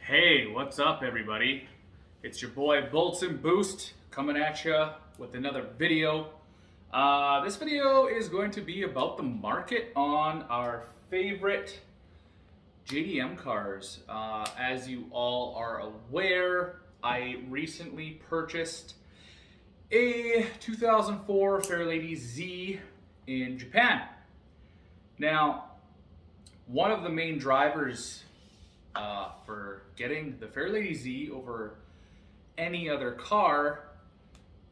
Hey, what's up everybody? It's your boy Bolts and Boost coming at you with another video. This video is going to be about the market on our favorite JDM cars. As you all are aware, I recently purchased a 2004 Fairlady Z in Japan. Now, one of the main drivers for getting the Fairlady Z over any other car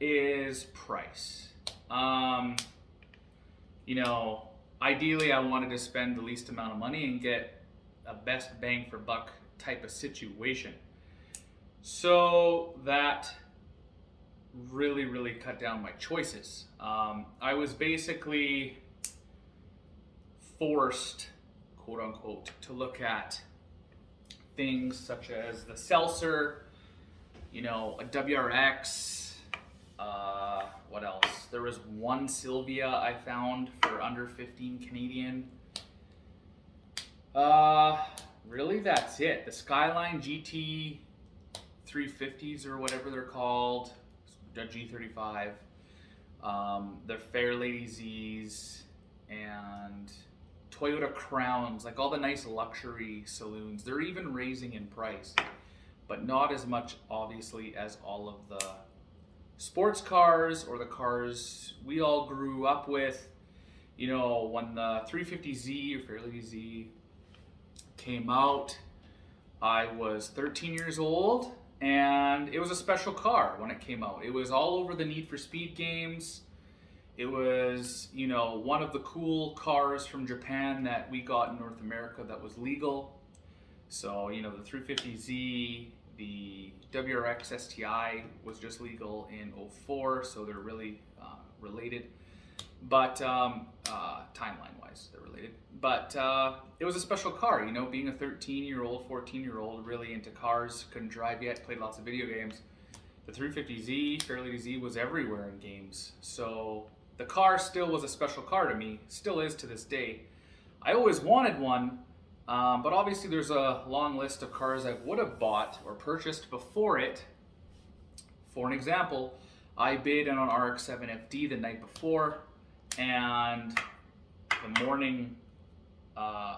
is price. Ideally I wanted to spend the least amount of money and get a best bang for buck type of situation. So that really cut down my choices. I was basically forced, quote unquote, to look at things such as the Seltzer, a WRX, what else? There was one Sylvia I found for under 15 Canadian. Really that's it. The Skyline GT 350s or whatever they're called, the G35, the Fairlady Z's, and Toyota Crowns, like all the nice luxury saloons. They're even raising in price, but not as much obviously as all of the sports cars or the cars we all grew up with. When the 350Z or Fairlady Z came out, I was 13 years old and it was a special car when it came out. It was all over the Need for Speed games. It was, one of the cool cars from Japan that we got in North America that was legal. So, the 350Z, the WRX STI was just legal in 04, so they're really related. But timeline-wise, they're related. But it was a special car, being a 13-year-old, 14-year-old, really into cars, couldn't drive yet, played lots of video games. The 350Z, Fairlady Z was everywhere in games. So the car still was a special car to me, still is to this day. I always wanted one, but obviously there's a long list of cars I would have bought or purchased before it. For an example, I bid on an RX-7 FD the night before, and the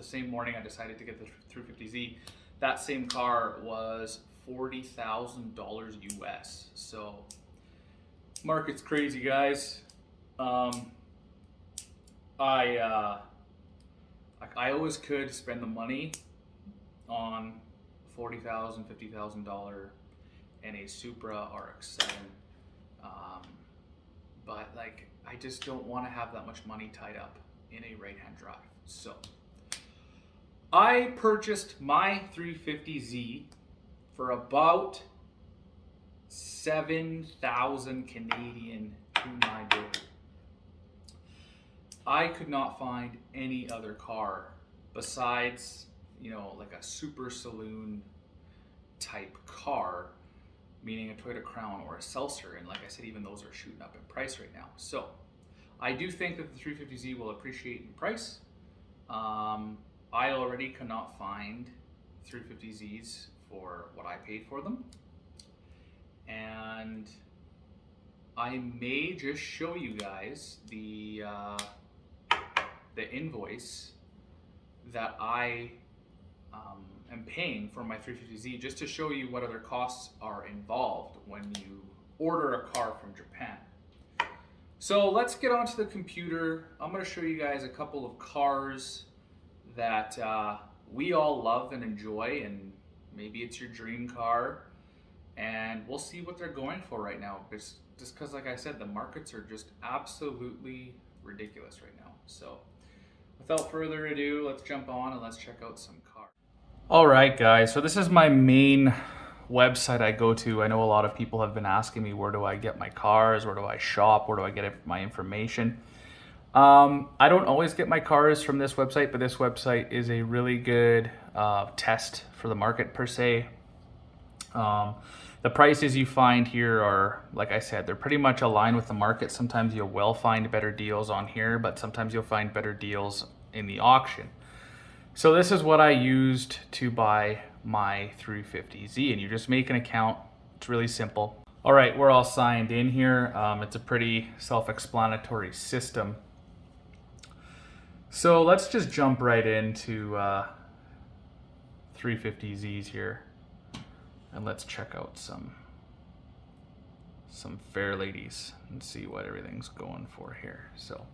same morning I decided to get the 350Z. That same car was $40,000 US. So market's crazy, guys. I always could spend the money on $40,000, $50,000 and a Supra RX-7, but I just don't want to have that much money tied up in a right-hand drive. So I purchased my 350Z for about 7,000 Canadian to my door. I could not find any other car besides, like a super saloon type car, meaning a Toyota Crown or a Seltzer. And like I said, even those are shooting up in price right now. So I do think that the 350Z will appreciate in price. I already cannot find 350Zs for what I paid for them. And I may just show you guys the invoice that I am paying for my 350Z, just to show you what other costs are involved when you order a car from Japan. So let's get onto the computer. I'm going to show you guys a couple of cars that we all love and enjoy, and maybe it's your dream car, and we'll see what they're going for right now, just because, like I said, the markets are just absolutely ridiculous right now. So without further ado, let's jump on and let's check out some cars. All right, guys, so this is my main website I go to. I know a lot of people have been asking me, where do I get my cars, where do I shop, where do I get my information? I don't always get my cars from this website, but this website is a really good test for the market per se. The prices you find here are, like I said, they're pretty much aligned with the market. Sometimes you will find better deals on here, but sometimes you'll find better deals in the auction. So this is what I used to buy my 350Z, and you just make an account. It's really simple. All right, we're all signed in here. It's a pretty self-explanatory system. So let's just jump right into 350Zs here, and let's check out some Fairladies and see what everything's going for here. So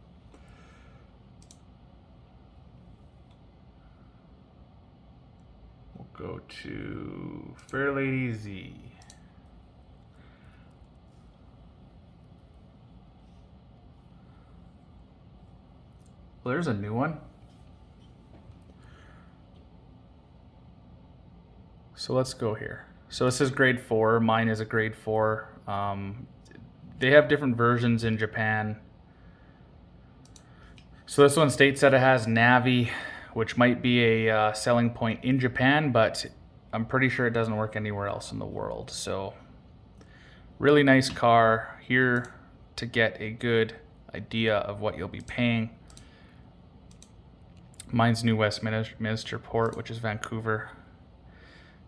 we'll go to Fairlady Z. Well, there's a new one. So let's go here. So this is grade 4. Mine is a grade 4. They have different versions in Japan. So this one states that it has Navi, which might be a selling point in Japan, but I'm pretty sure it doesn't work anywhere else in the world. So really nice car here to get a good idea of what you'll be paying. Mine's New Westminster Port, which is Vancouver.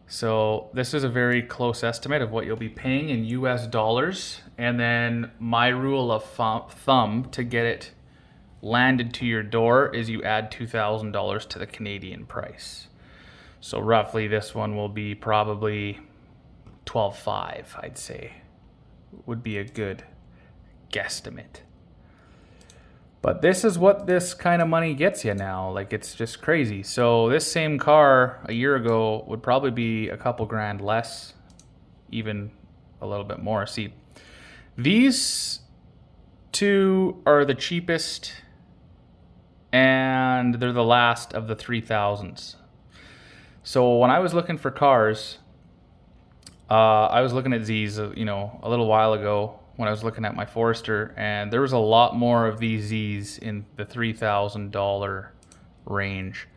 So this is a very close estimate of what you'll be paying in US dollars. And then my rule of thumb to get it landed to your door is you add $2,000 to the Canadian price. So roughly this one will be probably $12,500, I'd say, would be a good guesstimate. But this is what this kind of money gets you now. Like, it's just crazy. So this same car a year ago would probably be a couple grand less, even a little bit more. See, these two are the cheapest, and they're the last of the 3000s. So when I was looking for cars, I was looking at Z's, a little while ago, when I was looking at my Forester, and there was a lot more of these Z's in the $3,000 range.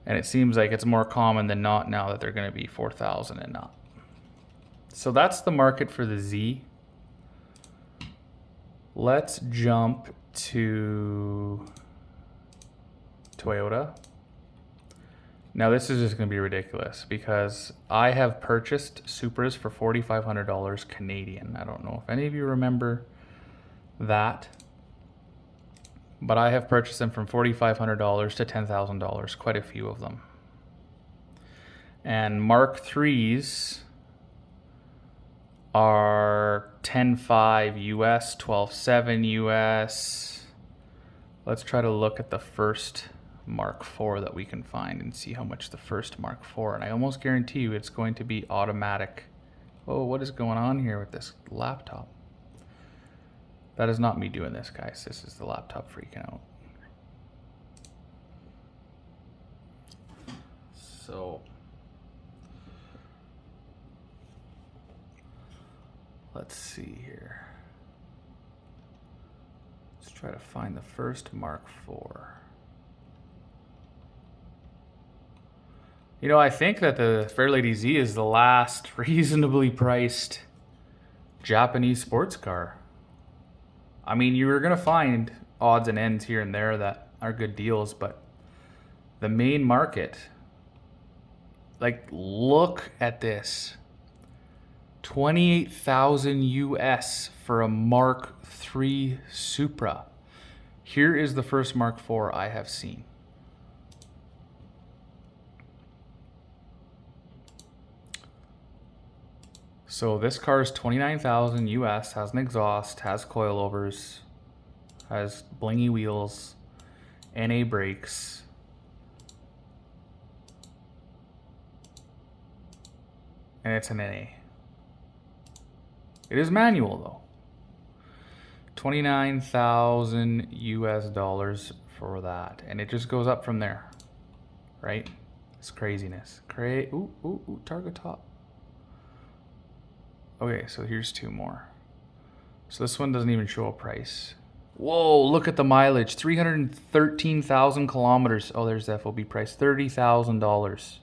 And it seems like it's more common than not now that they're going to be $4,000 and up. So that's the market for the Z. Let's jump to Toyota. Now this is just going to be ridiculous because I have purchased Supras for $4,500 Canadian. I don't know if any of you remember that, but I have purchased them from $4,500 to $10,000, quite a few of them. And Mark IIIs are $10,500 US, $12,700 US. Let's try to look at the first Mark IV that we can find and see how much the first Mark IV, and I almost guarantee you it's going to be automatic. Oh, what is going on here with this laptop? That is not me doing this, guys. This is the laptop freaking out. So let's see here. Let's try to find the first Mark IV. I think that the Fairlady Z is the last reasonably priced Japanese sports car. I mean, you're going to find odds and ends here and there that are good deals, but the main market, like, look at this. 28,000 US for a Mark III Supra. Here is the first Mark IV I have seen. So this car is 29,000 US, has an exhaust, has coilovers, has blingy wheels, NA brakes. And it's an NA. It is manual though. 29,000 US dollars for that. And it just goes up from there, right? It's craziness. Ooh, target top. Okay, so here's two more. So this one doesn't even show a price. Whoa, look at the mileage. 313,000 kilometers. Oh, there's the FOB price. $30,000.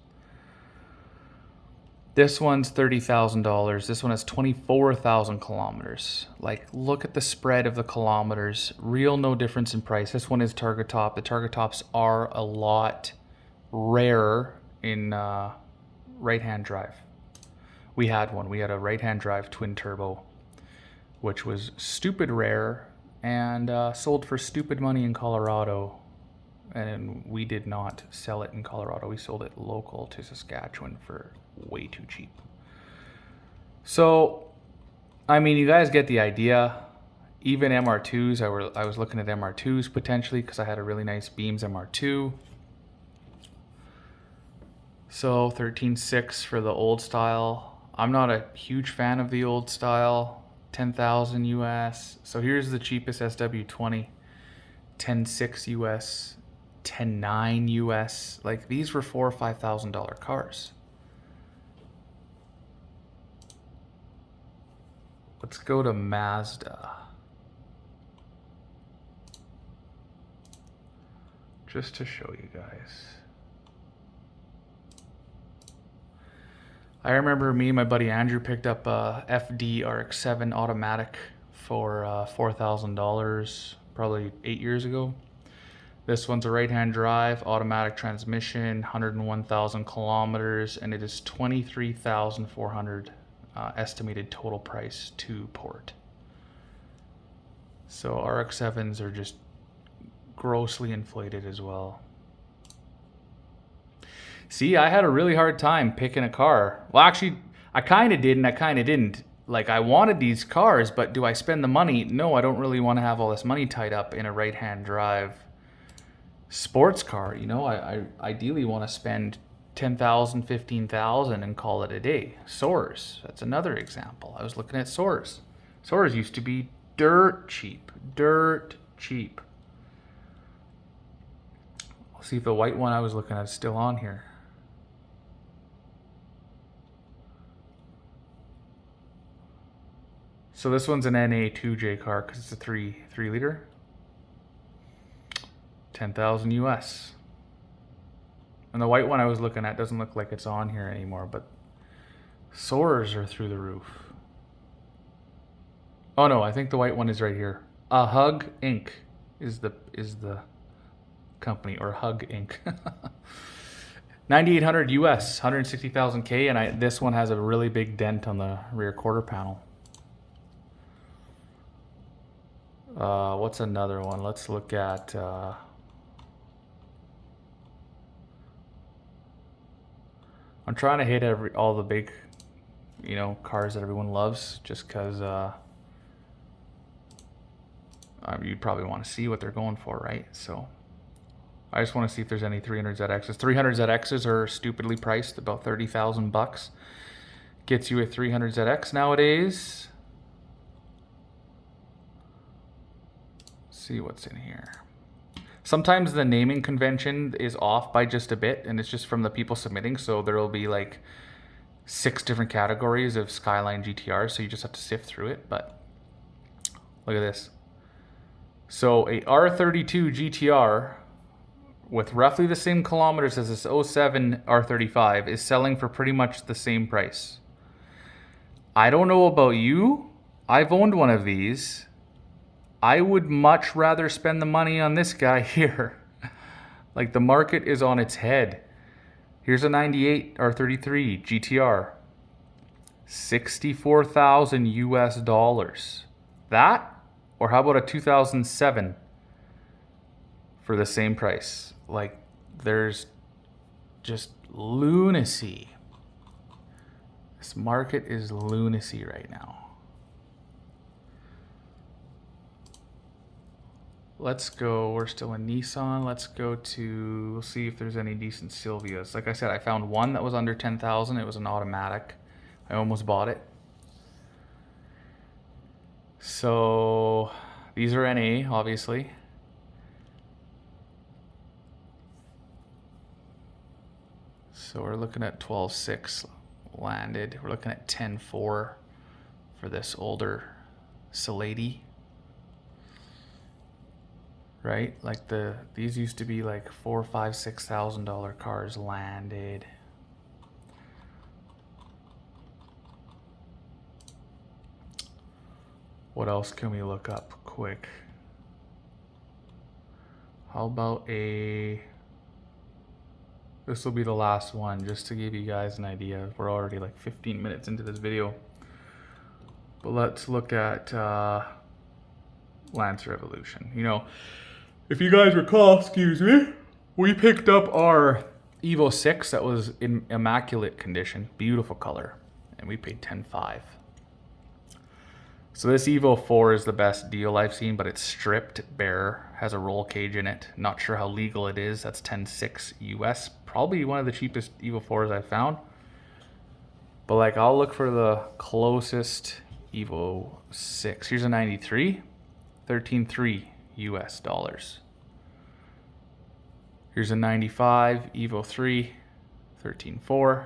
This one's $30,000. This one has 24,000 kilometers. Like, look at the spread of the kilometers. Real no difference in price. This one is target top. The target tops are a lot rarer in right-hand drive. We had one. We had a right-hand drive twin turbo, which was stupid rare and sold for stupid money in Colorado. And we did not sell it in Colorado. We sold it local to Saskatchewan for way too cheap. So, I mean, you guys get the idea. Even MR2s, I was looking at MR2s potentially because I had a really nice Beams MR2. So 13.6 for the old style. I'm not a huge fan of the old style. 10,000 US. So here's the cheapest SW20. 10.6 US. 10.9 US. Like these were $4,000 or $5,000 cars. Let's go to Mazda. Just to show you guys. I remember me and my buddy Andrew picked up a FD RX-7 automatic for $4,000 probably 8 years ago. This one's a right-hand drive, automatic transmission, 101,000 kilometers, and it is $23,400 estimated total price to port. So RX-7s are just grossly inflated as well. See, I had a really hard time picking a car. Well, actually, I kind of did and I kind of didn't. Like, I wanted these cars, but do I spend the money? No, I don't really want to have all this money tied up in a right-hand drive sports car. You know, I ideally want to spend $10,000, $15,000 and call it a day. Soars, that's another example. I was looking at Soars. Soars used to be dirt cheap. Dirt cheap. I'll see if the white one I was looking at is still on here. So this one's an NA2J car because it's a 3 liter. 10,000 US. And the white one I was looking at doesn't look like it's on here anymore, but Soars are through the roof. Oh no, I think the white one is right here. Hug Inc. is the company, or Hug Inc. 9,800 US, 160,000 K, and this one has a really big dent on the rear quarter panel. What's another one? Let's look at I'm trying to hit all the big, you know, cars that everyone loves, just because you'd probably want to see what they're going for, right? So I just want to see if there's any 300ZXs. 300ZXs are stupidly priced, about 30,000 bucks. Gets you a 300ZX nowadays. Let's see what's in here. Sometimes the naming convention is off by just a bit, and it's just from the people submitting. So there will be like 6 different categories of Skyline GTR, so you just have to sift through it. But look at this. So a R32 GTR with roughly the same kilometers as this 07 R35 is selling for pretty much the same price. I don't know about you. I've owned one of these. I would much rather spend the money on this guy here. Like, the market is on its head. Here's a 98 R33 GTR. 64,000 US dollars. That, or how about a 2007 for the same price? Like, there's just lunacy. This market is lunacy right now. Let's go, we're still in Nissan. Let's go to, we'll see if there's any decent Silvias. Like I said, I found one that was under 10,000. It was an automatic. I almost bought it. So these are NA, obviously. So we're looking at 12.6 landed. We're looking at 10.4 for this older Salady. Right? Like these used to be like $4,000, $5,000, $6,000 cars landed. What else can we look up quick? How about a This will be the last one, just to give you guys an idea. We're already like 15 minutes into this video. But let's look at Lancer Evolution. You know, if you guys recall, excuse me, we picked up our Evo 6 that was in immaculate condition, beautiful color, and we paid $10,500. So this Evo 4 is the best deal I've seen, but it's stripped bare, has a roll cage in it. Not sure how legal it is. That's $10,600 US. Probably one of the cheapest Evo 4s I've found. But like, I'll look for the closest Evo 6. Here's a 93, $13,300 US dollars. Here's a 95 Evo 3, $13,400.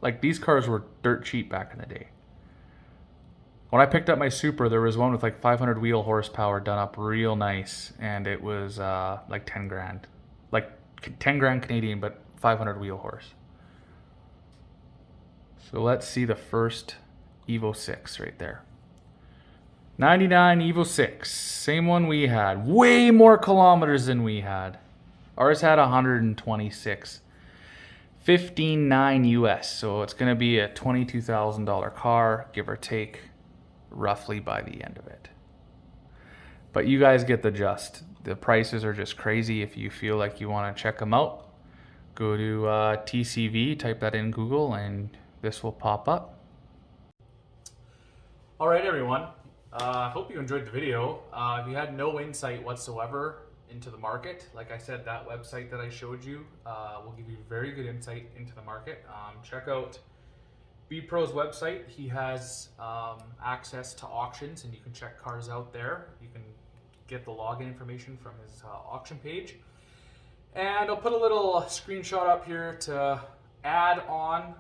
Like, these cars were dirt cheap back in the day. When I picked up my Supra, there was one with like 500 wheel horsepower done up real nice, and it was like 10 grand. Like 10 grand Canadian, but 500 wheel horse. So let's see the first Evo 6 right there. 99 Evo 6, same one we had. Way more kilometers than we had. Ours had 126. $15,900 US, so it's gonna be a $22,000 car, give or take, roughly by the end of it. But you guys get the gist. The prices are just crazy. If you feel like you want to check them out, go to TCV, type that in Google, and this will pop up. All right, everyone. I hope you enjoyed the video. If you had no insight whatsoever into the market, like I said, that website that I showed you will give you very good insight into the market. Check out B-Pro's website. He has access to auctions, and you can check cars out there. You can get the login information from his auction page. And I'll put a little screenshot up here to add on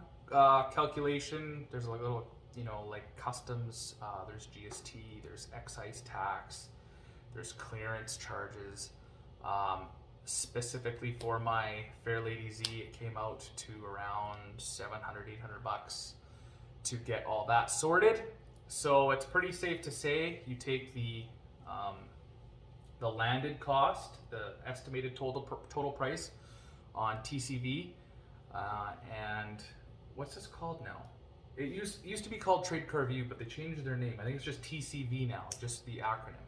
calculation. There's a little, you know, like customs. There's GST. There's excise tax. There's clearance charges. Specifically for my Fairlady Z, it came out to around $700, $800 to get all that sorted. So it's pretty safe to say you take the landed cost, the estimated total price on TCV, and what's this called now? It used to be called Trade Car View, but they changed their name. I think it's just TCV now, just the acronym.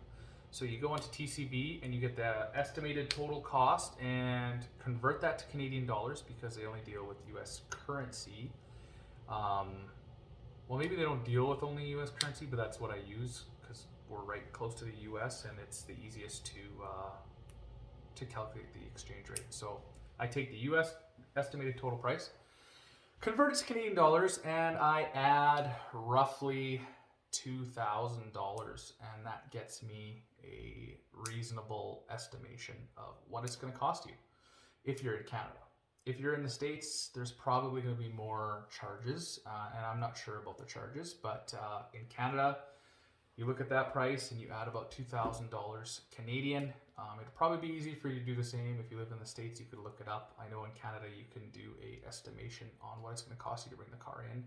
So you go into TCV and you get the estimated total cost and convert that to Canadian dollars, because they only deal with US currency. Well, maybe they don't deal with only US currency, but that's what I use because we're right close to the US and it's the easiest to calculate the exchange rate. So I take the US estimated total price, convert it to Canadian dollars, and I add roughly $2,000, and that gets me a reasonable estimation of what it's going to cost you if you're in Canada. If you're in the States, there's probably going to be more charges, and I'm not sure about the charges, but in Canada, you look at that price and you add about $2,000 Canadian. It'd probably be easy for you to do the same. If you live in the States, you could look it up. I know in Canada you can do a estimation on what it's going to cost you to bring the car in.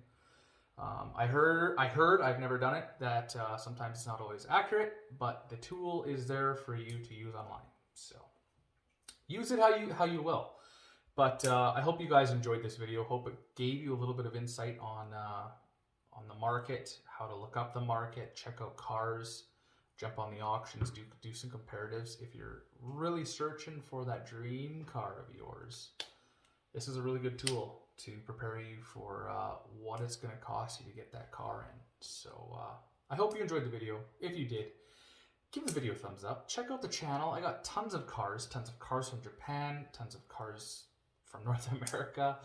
I heard, I've never done it, that sometimes it's not always accurate, but the tool is there for you to use online. So use it how you will. But I hope you guys enjoyed this video. Hope it gave you a little bit of insight on the market, how to look up the market, check out cars, jump on the auctions, do some comparatives. If you're really searching for that dream car of yours, this is a really good tool to prepare you for what it's going to cost you to get that car in. So I hope you enjoyed the video. If you did, give the video a thumbs up. Check out the channel. I got tons of cars from Japan, tons of cars from North America,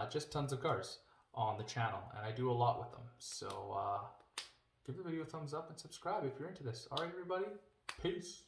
just tons of cars on the channel, and I do a lot with them. So give the video a thumbs up and subscribe if you're into this. All right, everybody, peace.